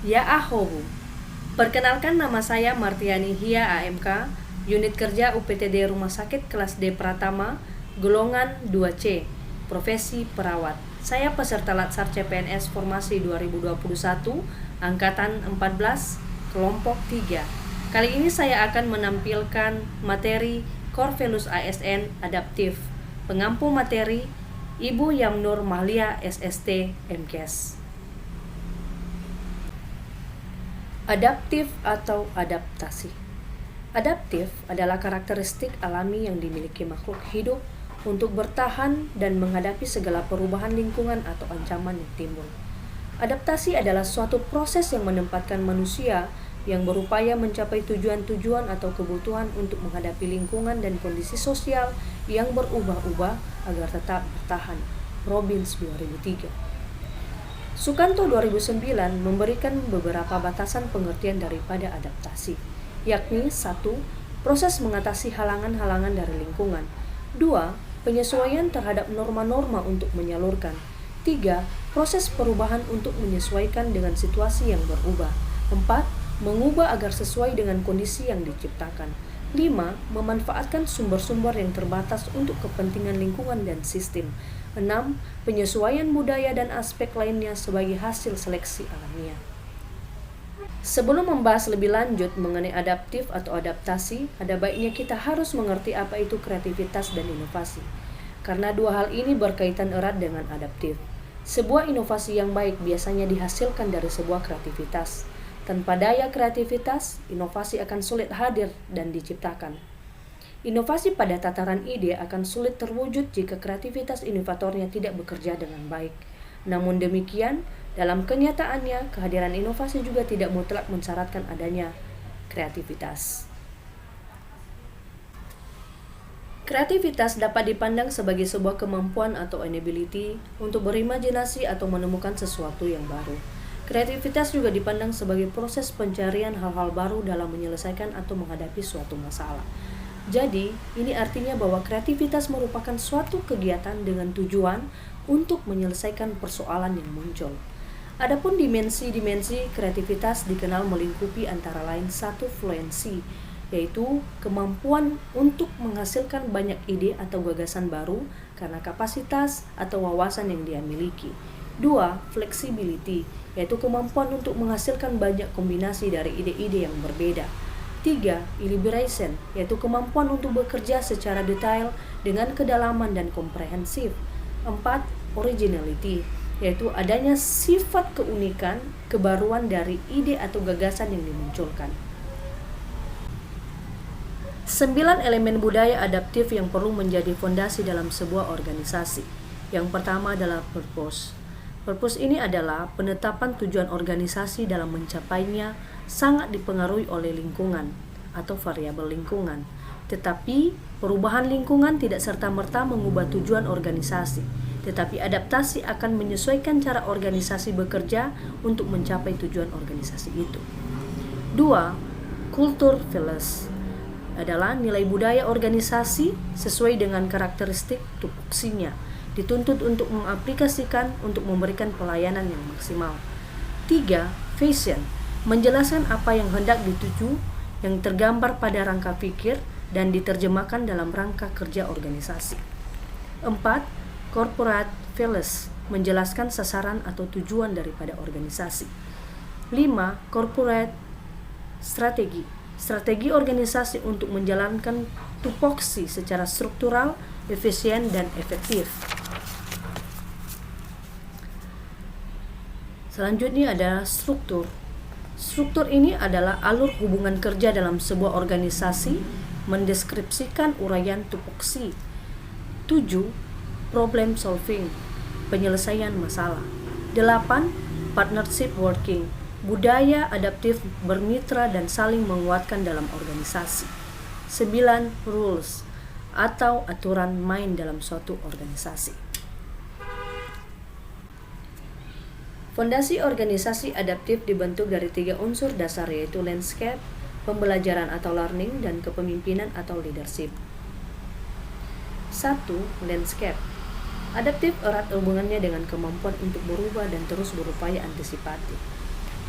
Ya Ahobu. Perkenalkan, nama saya Martiani Hia AMK, Unit Kerja UPTD Rumah Sakit Kelas D Pratama, Golongan 2C, Profesi Perawat. Saya peserta Latsar CPNS Formasi 2021, Angkatan 14, Kelompok 3. Kali ini saya akan menampilkan materi Corvelus ASN Adaptif, pengampu materi Ibu Yamnur Mahlia SST MKes. Adaptif atau adaptasi. Adaptif adalah karakteristik alami yang dimiliki makhluk hidup untuk bertahan dan menghadapi segala perubahan lingkungan atau ancaman yang timbul. Adaptasi adalah suatu proses yang menempatkan manusia yang berupaya mencapai tujuan-tujuan atau kebutuhan untuk menghadapi lingkungan dan kondisi sosial yang berubah-ubah agar tetap bertahan. Robbins 2003. Sukanto 2009 memberikan beberapa batasan pengertian daripada adaptasi, yakni 1. Proses mengatasi halangan-halangan dari lingkungan. 2. Penyesuaian terhadap norma-norma untuk menyalurkan. 3. Proses perubahan untuk menyesuaikan dengan situasi yang berubah. 4. Mengubah agar sesuai dengan kondisi yang diciptakan. 5. Memanfaatkan sumber-sumber yang terbatas untuk kepentingan lingkungan dan sistem. 6. Penyesuaian budaya dan aspek lainnya sebagai hasil seleksi alamiah. Sebelum membahas lebih lanjut mengenai adaptif atau adaptasi, ada baiknya kita harus mengerti apa itu kreativitas dan inovasi. Karena dua hal ini berkaitan erat dengan adaptif. Sebuah inovasi yang baik biasanya dihasilkan dari sebuah kreativitas. Tanpa daya kreativitas, inovasi akan sulit hadir dan diciptakan. Inovasi pada tataran ide akan sulit terwujud jika kreativitas inovatornya tidak bekerja dengan baik. Namun demikian, dalam kenyataannya, kehadiran inovasi juga tidak mutlak mensyaratkan adanya kreativitas. Kreativitas dapat dipandang sebagai sebuah kemampuan atau ability untuk berimajinasi atau menemukan sesuatu yang baru. Kreativitas juga dipandang sebagai proses pencarian hal-hal baru dalam menyelesaikan atau menghadapi suatu masalah. Jadi, ini artinya bahwa kreativitas merupakan suatu kegiatan dengan tujuan untuk menyelesaikan persoalan yang muncul. Adapun dimensi-dimensi kreativitas dikenal melingkupi antara lain 1. Fluensi, yaitu kemampuan untuk menghasilkan banyak ide atau gagasan baru karena kapasitas atau wawasan yang dia miliki. 2. Flexibility, yaitu kemampuan untuk menghasilkan banyak kombinasi dari ide-ide yang berbeda. 3. Elaboration, yaitu kemampuan untuk bekerja secara detail dengan kedalaman dan komprehensif. 4. Originality, yaitu adanya sifat keunikan, kebaruan dari ide atau gagasan yang dimunculkan. 9 elemen budaya adaptif yang perlu menjadi fondasi dalam sebuah organisasi. Yang pertama adalah purpose. Purpose ini adalah penetapan tujuan organisasi dalam mencapainya sangat dipengaruhi oleh lingkungan atau variabel lingkungan. Tetapi perubahan lingkungan tidak serta-merta mengubah tujuan organisasi, tetapi adaptasi akan menyesuaikan cara organisasi bekerja untuk mencapai tujuan organisasi itu. 2. Culture values adalah nilai budaya organisasi sesuai dengan karakteristik tupoksinya, dituntut untuk mengaplikasikan untuk memberikan pelayanan yang maksimal. 3. Vision, menjelaskan apa yang hendak dituju yang tergambar pada rangka pikir dan diterjemahkan dalam rangka kerja organisasi. 4. Corporate values, menjelaskan sasaran atau tujuan daripada organisasi. 5. Corporate strategi, strategi organisasi untuk menjalankan tupoksi secara struktural, efisien, dan efektif. Selanjutnya adalah struktur. Struktur ini adalah alur hubungan kerja dalam sebuah organisasi, mendeskripsikan uraian tupoksi. 7. Problem solving, penyelesaian masalah. 8. Partnership working, budaya adaptif bermitra dan saling menguatkan dalam organisasi. 9. Rules, atau aturan main dalam suatu organisasi. Fondasi organisasi adaptif dibentuk dari 3 unsur dasar, yaitu landscape, pembelajaran atau learning, dan kepemimpinan atau leadership. 1. Landscape. Adaptif erat hubungannya dengan kemampuan untuk berubah dan terus berupaya antisipatif.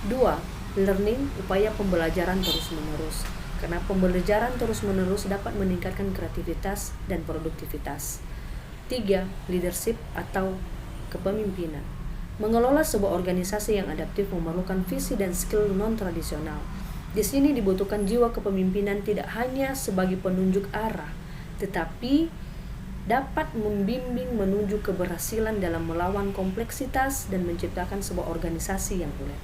2. Learning, upaya pembelajaran terus-menerus. Karena pembelajaran terus-menerus dapat meningkatkan kreativitas dan produktivitas. 3. Leadership atau kepemimpinan. Mengelola sebuah organisasi yang adaptif memerlukan visi dan skill non-tradisional. Di sini dibutuhkan jiwa kepemimpinan tidak hanya sebagai penunjuk arah, tetapi dapat membimbing menuju keberhasilan dalam melawan kompleksitas dan menciptakan sebuah organisasi yang ulet.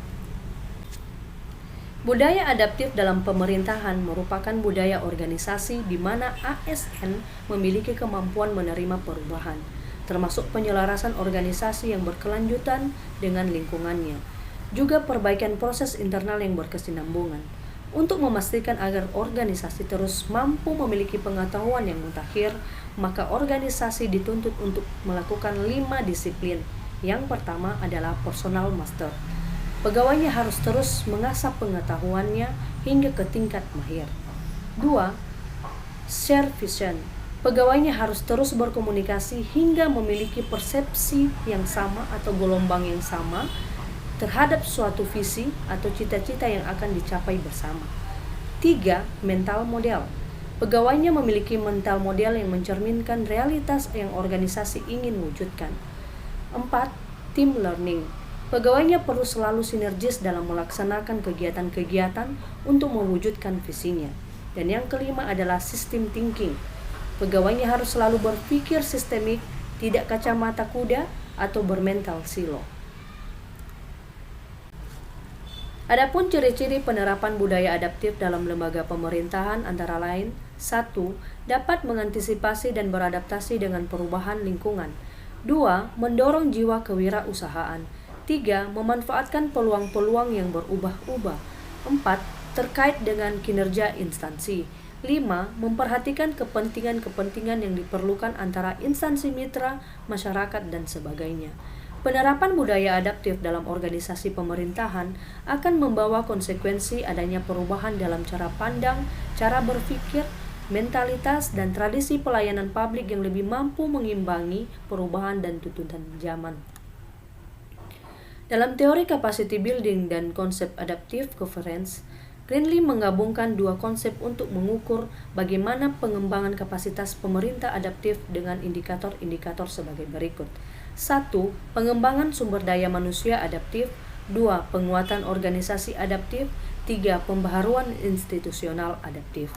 Budaya adaptif dalam pemerintahan merupakan budaya organisasi di mana ASN memiliki kemampuan menerima perubahan, termasuk penyelarasan organisasi yang berkelanjutan dengan lingkungannya, juga perbaikan proses internal yang berkesinambungan. Untuk memastikan agar organisasi terus mampu memiliki pengetahuan yang mutakhir, maka organisasi dituntut untuk melakukan 5 disiplin. Yang pertama adalah personal master. Pegawainya harus terus mengasah pengetahuannya hingga ke tingkat mahir. 2. Share vision. Pegawainya harus terus berkomunikasi hingga memiliki persepsi yang sama atau gelombang yang sama terhadap suatu visi atau cita-cita yang akan dicapai bersama. 3. Mental model. Pegawainya memiliki mental model yang mencerminkan realitas yang organisasi ingin wujudkan. 4. Team learning. Pegawainya perlu selalu sinergis dalam melaksanakan kegiatan-kegiatan untuk mewujudkan visinya. Dan yang kelima adalah system thinking. Pegawainya harus selalu berpikir sistemik, tidak kacamata kuda atau bermental silo. Adapun ciri-ciri penerapan budaya adaptif dalam lembaga pemerintahan antara lain: 1. Dapat mengantisipasi dan beradaptasi dengan perubahan lingkungan. 2. Mendorong jiwa kewirausahaan. 3. Memanfaatkan peluang-peluang yang berubah-ubah. 4. Terkait dengan kinerja instansi. 5. Memperhatikan kepentingan-kepentingan yang diperlukan antara instansi mitra, masyarakat, dan sebagainya. Penerapan budaya adaptif dalam organisasi pemerintahan akan membawa konsekuensi adanya perubahan dalam cara pandang, cara berpikir, mentalitas, dan tradisi pelayanan publik yang lebih mampu mengimbangi perubahan dan tuntutan zaman. Dalam teori capacity building dan konsep adaptive governance, Greenlee menggabungkan dua konsep untuk mengukur bagaimana pengembangan kapasitas pemerintah adaptif dengan indikator-indikator sebagai berikut. 1. Pengembangan sumber daya manusia adaptif. 2. Penguatan organisasi adaptif. 3. Pembaharuan institusional adaptif.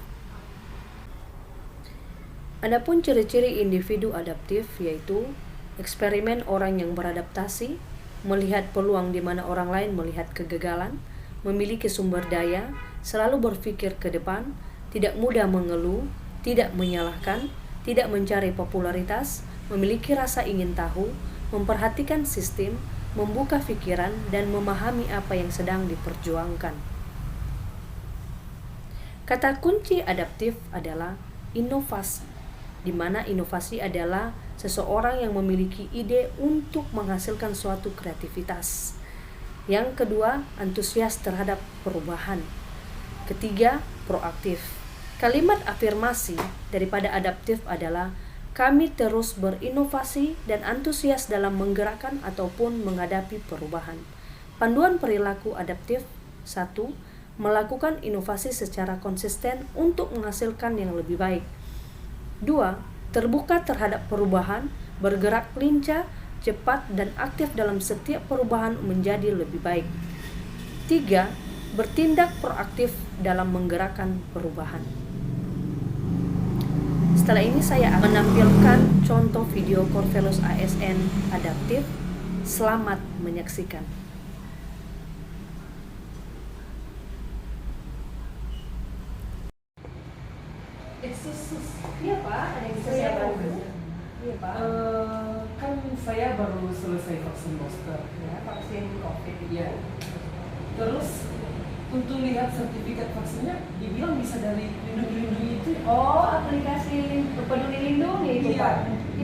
Adapun ciri-ciri individu adaptif yaitu eksperimen orang yang beradaptasi, melihat peluang di mana orang lain melihat kegagalan, memiliki sumber daya, selalu berpikir ke depan, tidak mudah mengeluh, tidak menyalahkan, tidak mencari popularitas, memiliki rasa ingin tahu, memperhatikan sistem, membuka pikiran, dan memahami apa yang sedang diperjuangkan. Kata kunci adaptif adalah inovasi, di mana inovasi adalah seseorang yang memiliki ide untuk menghasilkan suatu kreativitas. Yang kedua, antusias terhadap perubahan. Ketiga, proaktif. Kalimat afirmasi daripada adaptif adalah kami terus berinovasi dan antusias dalam menggerakkan ataupun menghadapi perubahan. Panduan perilaku adaptif. 1. Melakukan inovasi secara konsisten untuk menghasilkan yang lebih baik. 2. Terbuka terhadap perubahan, bergerak lincah, cepat, dan aktif dalam setiap perubahan menjadi lebih baik. 3. Bertindak proaktif dalam menggerakkan perubahan. Setelah ini saya akan menampilkan contoh video Corvelus ASN adaptif. Selamat menyaksikan. Iya Pak, ada yang bisa saya bantu? Iya Pak. Kan saya baru selesai vaksin booster. Ya, vaksin COVID. Iya. Terus untuk lihat sertifikat vaksinnya, dibilang bisa dari Lindungi itu. Oh, aplikasi Peduli Lindungi itu Iya. Pak.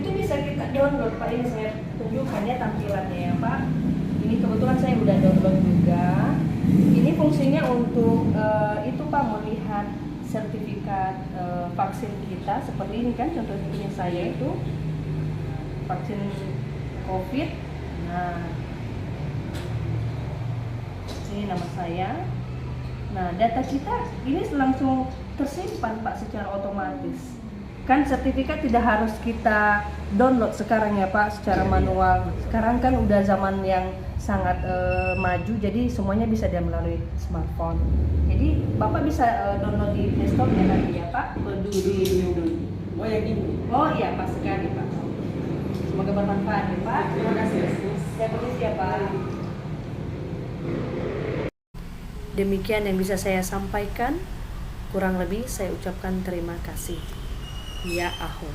Itu bisa kita download Pak. Ini saya tunjukkan ya tampilannya ya Pak. Ini kebetulan saya udah download juga. Ini fungsinya untuk itu Pak, melihat sertifikat vaksin kita seperti ini kan, contohnya punya saya itu vaksin COVID. Nah, sini nama saya. Nah, data kita ini langsung tersimpan Pak secara otomatis. Kan sertifikat tidak harus kita download sekarang ya Pak secara manual. Sekarang kan udah zaman yang sangat maju, jadi semuanya bisa dia melalui smartphone. Jadi Bapak bisa download di Play Store ya nanti ya Pak. Oh yang ini. Oh iya pas sekali Pak. Semoga bermanfaat ya Pak. Terima kasih ya. Saya permisi ya Pak. Demikian yang bisa saya sampaikan. Kurang lebih saya ucapkan terima kasih. Ya Ahun.